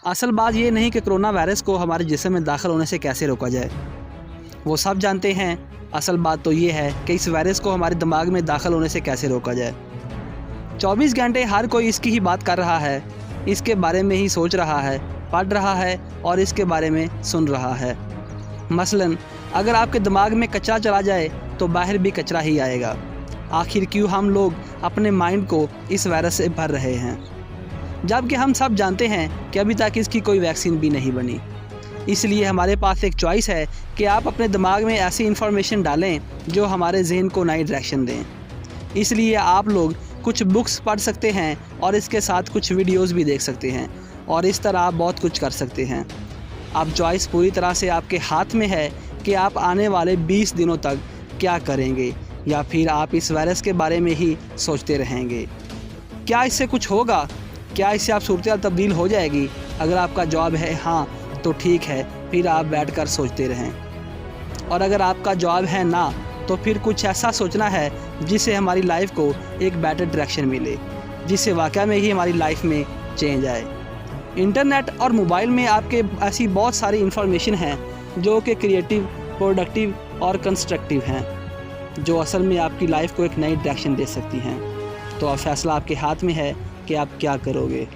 असल बात ये नहीं कि कोरोना वायरस को हमारे जिस्म में दाखिल होने से कैसे रोका जाए, वो सब जानते हैं। असल बात तो ये है कि इस वायरस को हमारे दिमाग में दाखिल होने से कैसे रोका जाए। 24 घंटे हर कोई इसकी ही बात कर रहा है, इसके बारे में ही सोच रहा है, पढ़ रहा है और इसके बारे में सुन रहा है। मसलन अगर आपके दिमाग में कचरा चला जाए तो बाहर भी कचरा ही आएगा। आखिर क्यों हम लोग अपने माइंड को इस वायरस से भर रहे हैं, जबकि हम सब जानते हैं कि अभी तक इसकी कोई वैक्सीन भी नहीं बनी। इसलिए हमारे पास एक चॉइस है कि आप अपने दिमाग में ऐसी इन्फॉर्मेशन डालें जो हमारे जहन को नई डायरेक्शन दें। इसलिए आप लोग कुछ बुक्स पढ़ सकते हैं और इसके साथ कुछ वीडियोस भी देख सकते हैं और इस तरह आप बहुत कुछ कर सकते हैं। अब चॉइस पूरी तरह से आपके हाथ में है कि आप आने वाले 20 दिनों तक क्या करेंगे, या फिर आप इस वायरस के बारे में ही सोचते रहेंगे। क्या इससे कुछ होगा? क्या इससे आप सूरत तब्दील हो जाएगी? अगर आपका जवाब है हाँ तो ठीक है, फिर आप बैठकर सोचते रहें। और अगर आपका जवाब है ना, तो फिर कुछ ऐसा सोचना है जिससे हमारी लाइफ को एक बेटर डायरेक्शन मिले, जिससे वाकई में ही हमारी लाइफ में चेंज आए। इंटरनेट और मोबाइल में आपके ऐसी बहुत सारी इन्फॉर्मेशन हैं जो कि क्रिएटिव, प्रोडक्टिव और कंस्ट्रक्टिव हैं, जो असल में आपकी लाइफ को एक नई डायरेक्शन दे सकती हैं। तो अब फैसला आपके हाथ में है कि आप क्या करोगे।